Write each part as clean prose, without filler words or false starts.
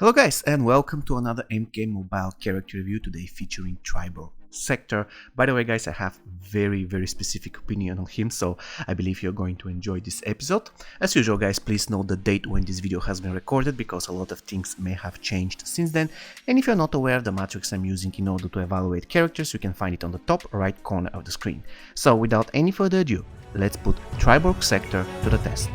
Hello guys and welcome to another MK Mobile character review today featuring Tribal Sektor. By the way guys, I have very specific opinion on him, so I believe you're going to enjoy this episode. As usual guys, please note the date when this video has been recorded because a lot of things may have changed since then, and if you're not aware of the matrix I'm using in order to evaluate characters, you can find it on the top right corner of the screen. So without any further ado, let's put Tribal Sektor to the test.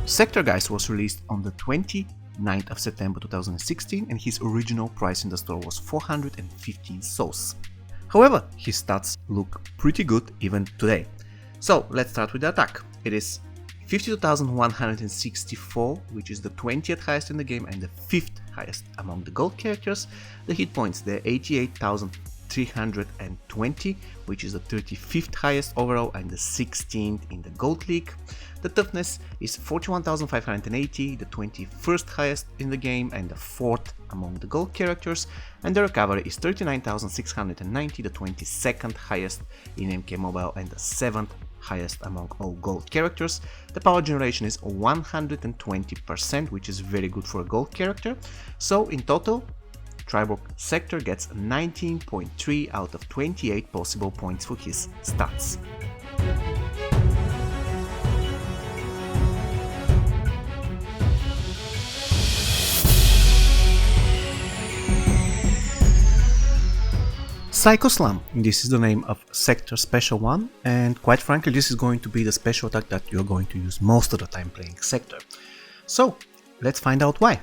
Sektor guys was released on the 29th of September 2016 and his original price in the store was 415 souls. However, his stats look pretty good even today. So let's start with the attack. It is 52,164, which is the 20th highest in the game and the 5th highest among the gold characters. The hit points, they're 88,320, which is the 35th highest overall and the 16th in the gold league. The toughness is 41,580, the 21st highest in the game and the 4th among the gold characters, and the recovery is 39,690, the 22nd highest in MK Mobile and the 7th highest among all gold characters. The power generation is 120%, which is very good for a gold character. So in total, Tribal Sektor gets 19.3 out of 28 possible points for his stats. Psycho Slam, this is the name of Sektor Special 1, and quite frankly this is going to be the special attack that you're going to use most of the time playing Sektor. So let's find out why.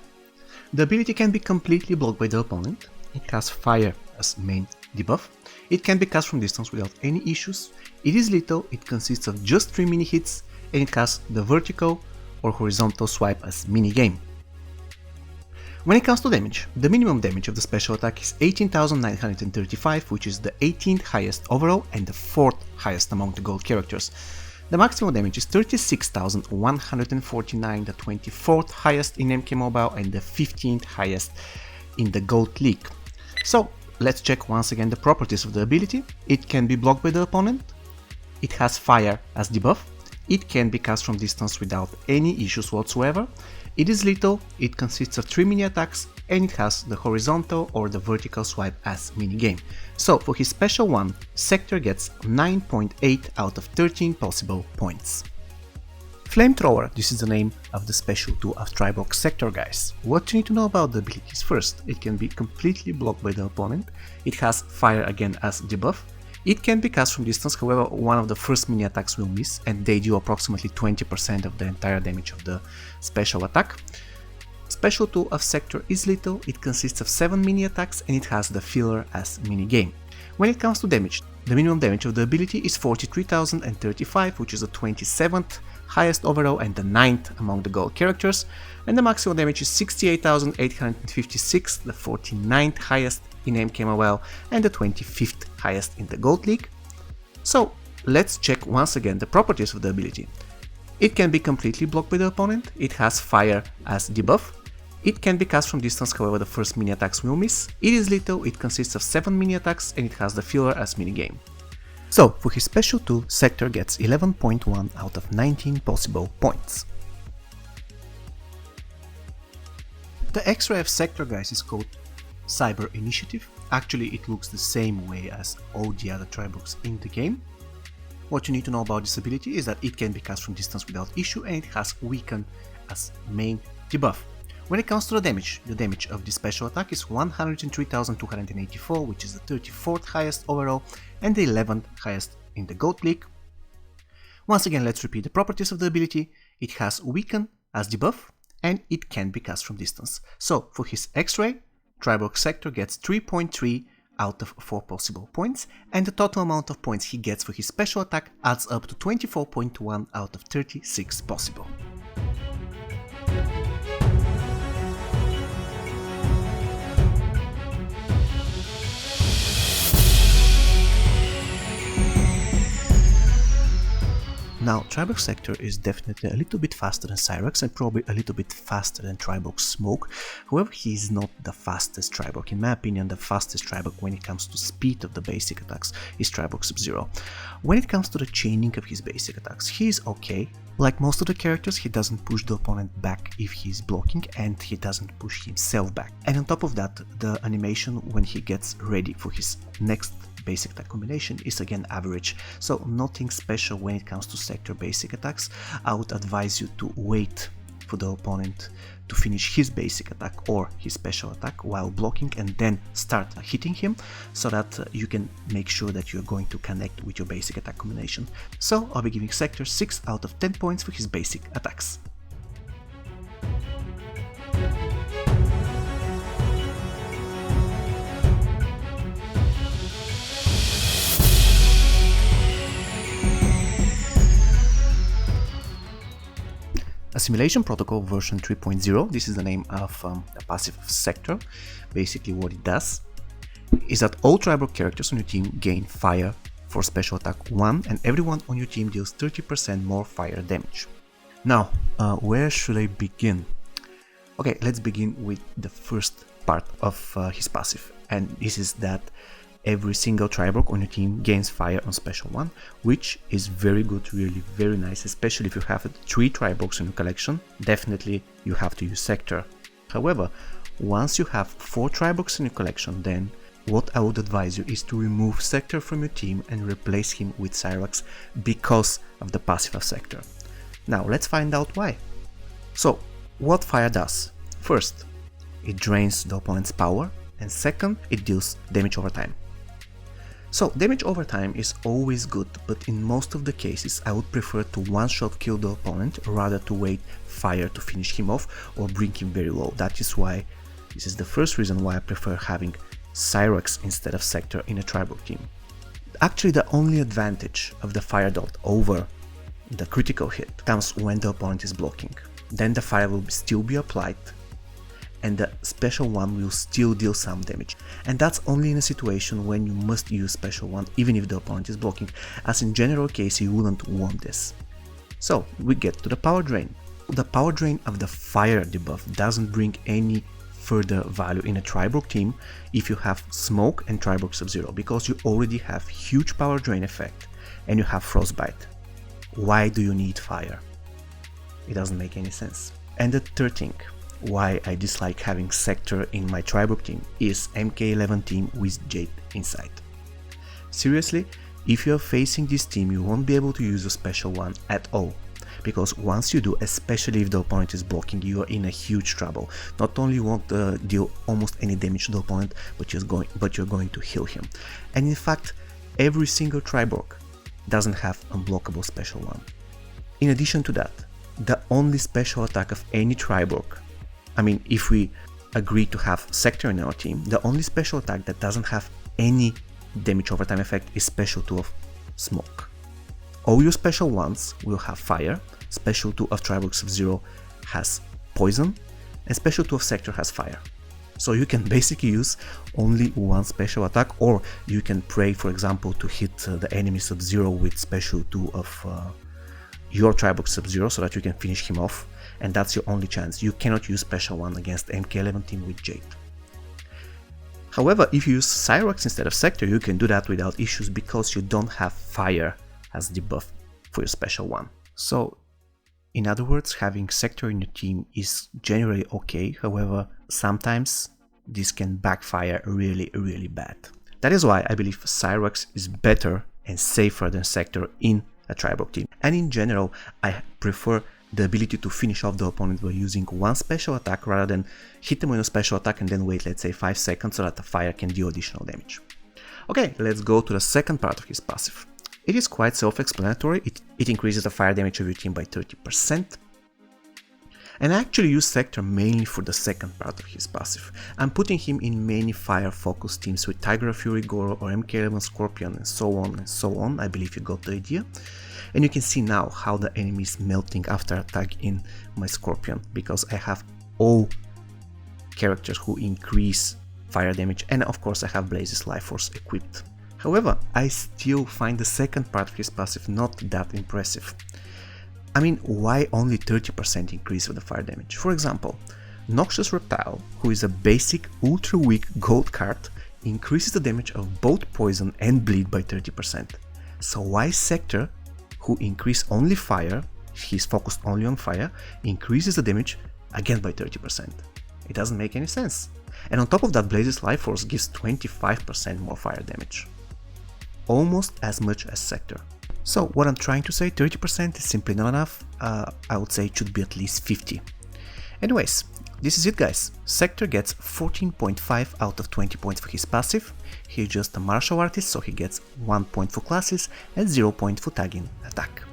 The ability can be completely blocked by the opponent, it has fire as main debuff, it can be cast from distance without any issues, it is lethal, it consists of just 3 mini hits, and it has the vertical or horizontal swipe as mini game. When it comes to damage, the minimum damage of the special attack is 18,935, which is the 18th highest overall and the 4th highest among the gold characters. The maximum damage is 36,149, the 24th highest in MK Mobile and the 15th highest in the gold league. So let's check once again the properties of the ability. It can be blocked by the opponent, it has fire as debuff, it can be cast from distance without any issues whatsoever, it is lethal, it consists of 3 mini attacks, and it has the horizontal or the vertical swipe as minigame. So for his special one, Sektor gets 9.8 out of 13 possible points. Flamethrower, this is the name of the special 2 of Tribal Sektor guys. What you need to know about the abilities first, it can be completely blocked by the opponent, it has fire again as debuff, it can be cast from distance, however one of the first mini attacks will miss and they do approximately 20% of the entire damage of the special attack. Special 2 of Sektor is lethal, it consists of 7 mini attacks and it has the filler as mini game. When it comes to damage, the minimum damage of the ability is 43,035, which is the 27th highest overall and the 9th among the gold characters, and the maximum damage is 68,856, the 49th highest in MK Mobile and the 25th highest in the gold league. So let's check once again the properties of the ability. It can be completely blocked by the opponent, it has fire as debuff, it can be cast from distance, however the first mini attacks will miss, it is lethal, it consists of 7 mini attacks and it has the filler as minigame. So for his special 2, Sektor gets 11.1 out of 19 possible points. The X-ray of Sektor guys is called Cyber Initiative. Actually it looks the same way as all the other tribals in the game. What you need to know about this ability is that it can be cast from distance without issue and it has Weaken as main debuff. When it comes to the damage of this special attack is 103,284, which is the 34th highest overall and the 11th highest in the gold league. Once again, let's repeat the properties of the ability. It has Weaken as debuff and it can be cast from distance. So for his X-ray, Tribal Sektor gets 3.3 out of 4 possible points, and the total amount of points he gets for his special attack adds up to 24.1 out of 36 possible. Now, Tribox Sektor is definitely a little bit faster than Cyrax and probably a little bit faster than Tribox Smoke. However, he is not the fastest Tribox. In my opinion, the fastest Tribox when it comes to speed of the basic attacks is Tribox Sub-Zero. When it comes to the chaining of his basic attacks, he is okay. Like most of the characters, he doesn't push the opponent back if he is blocking, and he doesn't push himself back. And on top of that, the animation when he gets ready for his next basic attack combination is again average, so nothing special when it comes to Sektor basic attacks. I would advise you to wait for the opponent to finish his basic attack or his special attack while blocking and then start hitting him, so that you can make sure that you're going to connect with your basic attack combination. So I'll be giving Sektor 6 out of 10 points for his basic attacks. Assimilation Protocol version 3.0, this is the name of the passive of Sektor. Basically what it does is that all Tribox characters on your team gain fire for special attack 1 and everyone on your team deals 30% more fire damage. Now, where should I begin? Okay, let's begin with the first part of his passive, and this is that every single Tribox on your team gains fire on special 1, which is very good, really very nice, especially if you have 3 Tribox in your collection. Definitely you have to use Sektor. However, once you have 4 Tribox in your collection, then what I would advise you is to remove Sektor from your team and replace him with Cyrax because of the passive of Sektor. Now let's find out why. So, what fire does? First, it drains the opponent's power, and second, it deals damage over time. So damage over time is always good, but in most of the cases I would prefer to one-shot kill the opponent rather to wait fire to finish him off or bring him very low. That is why, this is the first reason why I prefer having Cyrax instead of Sektor in a Tribox team. Actually, the only advantage of the fire dot over the critical hit comes when the opponent is blocking. Then the fire will still be applied and the special 1 will still deal some damage. And that's only in a situation when you must use special 1 even if the opponent is blocking, as in general case you wouldn't want this. So we get to the power drain. The power drain of the fire debuff doesn't bring any further value in a Tribox team if you have Smoke and Tribox Sub-Zero, because you already have huge power drain effect and you have Frostbite. Why do you need fire? It doesn't make any sense. And the third thing why I dislike having Sektor in my Tribox team is MK11 team with Jade inside. Seriously, if you're facing this team you won't be able to use a special 1 at all, because once you do, especially if the opponent is blocking, you are in a huge trouble. Not only you won't deal almost any damage to the opponent, but you're going to heal him. And in fact, every single Tribox doesn't have unblockable special 1. In addition to that, the only special attack of any Tribox, I mean, if we agree to have Sektor in our team, the only special attack that doesn't have any damage over time effect is special 2 of Smoke. All your special 1s will have fire, special 2 of Tribox Sub-Zero has poison, and special 2 of Sektor has fire. So you can basically use only one special attack, or you can pray, for example, to hit the enemy Sub-Zero with special 2 of your Tribox Sub-Zero so that you can finish him off, and that's your only chance. You cannot use special 1 against MK11 team with Jade. However, if you use Cyrax instead of Sektor, you can do that without issues because you don't have fire as debuff for your special 1. So, in other words, having Sektor in your team is generally okay, however, sometimes this can backfire really, really bad. That is why I believe Cyrax is better and safer than Sektor in a Tribox team. And in general, I prefer the ability to finish off the opponent by using one special attack rather than hit them with a special attack and then wait, let's say, 5 seconds so that the fire can deal additional damage. Okay, let's go to the second part of his passive. It is quite self-explanatory. It increases the fire damage of your team by 30%. And I actually use Sektor mainly for the second part of his passive. I'm putting him in many fire-focused teams with Tiger of Fury, Goro, or MK11 Scorpion, and so on and so on. I believe you got the idea. And you can see now how the enemy is melting after attack in my Scorpion, because I have all characters who increase fire damage, and of course I have Blaze's Life Force equipped. However, I still find the second part of his passive not that impressive. I mean, why only 30% increase of the fire damage? For example, Noxious Reptile, who is a basic ultra weak gold card, increases the damage of both poison and bleed by 30%. So why Sektor, who increase only fire, he's focused only on fire, increases the damage again by 30%? It doesn't make any sense. And on top of that, Blaze's Life Force gives 25% more fire damage. Almost as much as Sektor. So what I'm trying to say, 30% is simply not enough. I would say it should be at least 50. Anyways, this is it guys. Sektor gets 14.5 out of 20 points for his passive. He's just a martial artist, so he gets 1 point for classes and 0 point for tagging attack.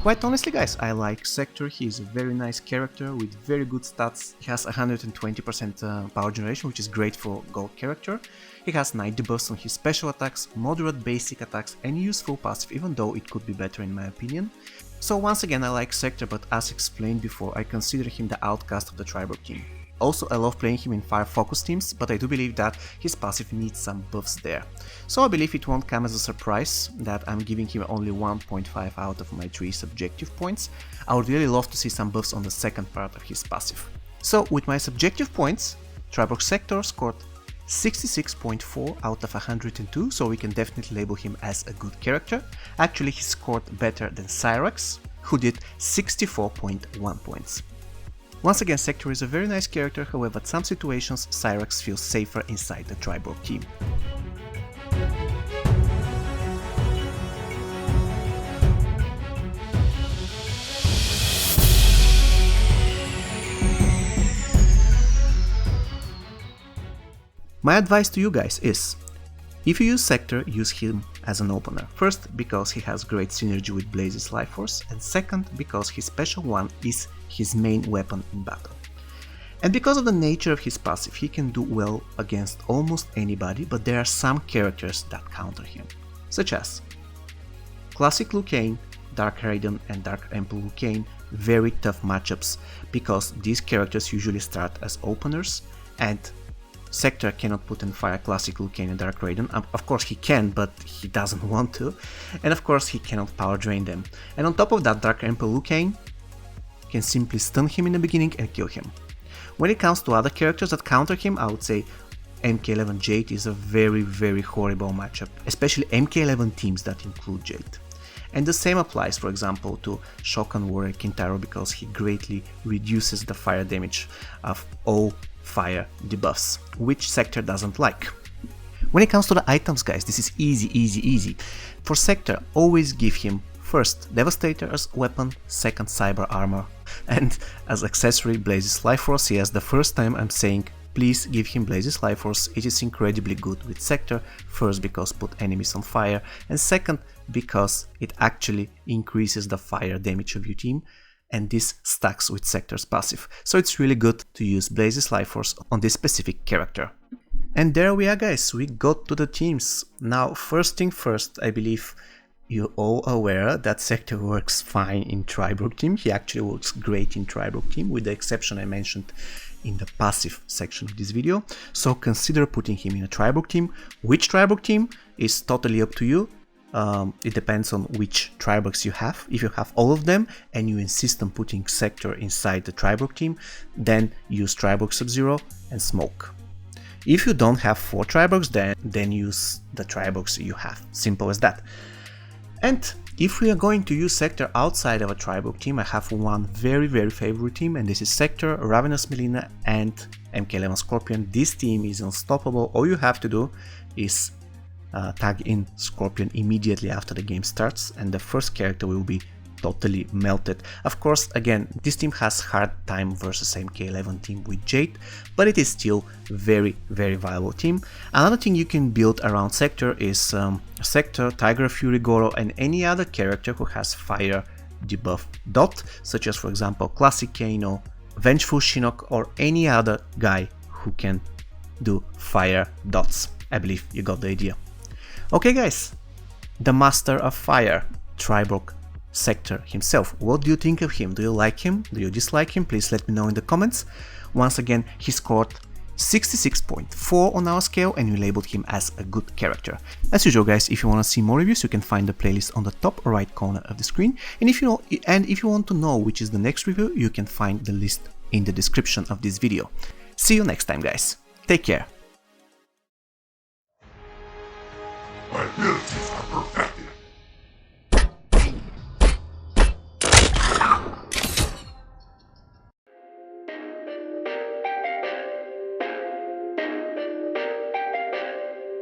Quite honestly guys, I like Sektor. He is a very nice character with very good stats. He has 120% power generation, which is great for gold character. He has 9 debuffs on his special attacks, moderate basic attacks and useful passive, even though it could be better in my opinion. So once again I like Sektor, but as explained before, I consider him the outcast of the Triborg team. Also, I love playing him in fire focus teams, but I do believe that his passive needs some buffs there. So I believe it won't come as a surprise that I'm giving him only 1.5 out of my 3 subjective points. I would really love to see some buffs on the second part of his passive. So with my subjective points, Triborg Sektor scored 66.4 out of 102, so we can definitely label him as a good character. Actually, he scored better than Cyrax, who did 64.1 points. Once again, Sektor is a very nice character, however at some situations Cyrax feels safer inside the Triborg team. My advice to you guys is, if you use Sektor, use him as an opener. First, because he has great synergy with Blaze's Life Force, and second, because his special one is his main weapon in battle. And because of the nature of his passive, he can do well against almost anybody, but there are some characters that counter him, such as Classic Lucane, Dark Raiden and Dark Emperor Lucane, very tough matchups because these characters usually start as openers, and Sektor cannot put in fire Classic Lucane and Dark Raiden. Of course he can, but he doesn't want to. And of course he cannot power drain them. And on top of that, Dark Emperor Lucane can simply stun him in the beginning and kill him. When it comes to other characters that counter him, I would say MK11 Jade is a very horrible matchup, especially MK11 teams that include Jade. And the same applies, for example, to Shokan Warrior Kintaro, because he greatly reduces the fire damage of all fire debuffs, which Sektor doesn't like. When it comes to the items guys, this is easy. For Sektor, always give him first Devastator as weapon, second Cyber Armor, and as accessory Blaze's Life Force. Yes, the first time I'm saying please give him Blaze's Life Force. It is incredibly good with Sektor, first because put enemies on fire, and second because it actually increases the fire damage of your team, and this stacks with Sektor's passive. So it's really good to use Blaze's Life Force on this specific character. And there we are guys, we got to the teams. Now first thing first, I believe you're all aware that Sektor works fine in Triborg team. He actually works great in Triborg team, with the exception I mentioned in the passive section of this video. So consider putting him in a Triborg team. Which Triborg team is totally up to you. It depends on which Triborgs you have. If you have all of them and you insist on putting Sektor inside the Triborg team, then use Triborg Sub-Zero and Smoke. If you don't have 4 Triborgs, then use the Triborgs you have. Simple as that. And if we are going to use Sektor outside of a Triborg team, I have one very favorite team, and this is Sektor, Ravenous Melina and MK11 Scorpion. This team is unstoppable. All you have to do is tag in Scorpion immediately after the game starts, and the first character will be totally melted. Of course, again, this team has hard time versus MK11 team with Jade, but it is still very viable team. Another thing you can build around Sektor is Sektor, Tiger Fury Goro, and any other character who has fire debuff dot, such as for example Classic Kano, Vengeful Shinnok, or any other guy who can do fire dots. I believe you got the idea. Okay guys, the Master of Fire. Triborg Sektor himself. What do you think of him? Do you like him? Do you dislike him? Please let me know in the comments. Once again, he scored 66.4 on our scale and we labeled him as a good character. As usual guys, if you want to see more reviews, you can find the playlist on the top right corner of the screen, and if you want to know which is the next review, you can find the list in the description of this video. See you next time guys. Take care. My abilities are perfected.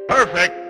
Perfect.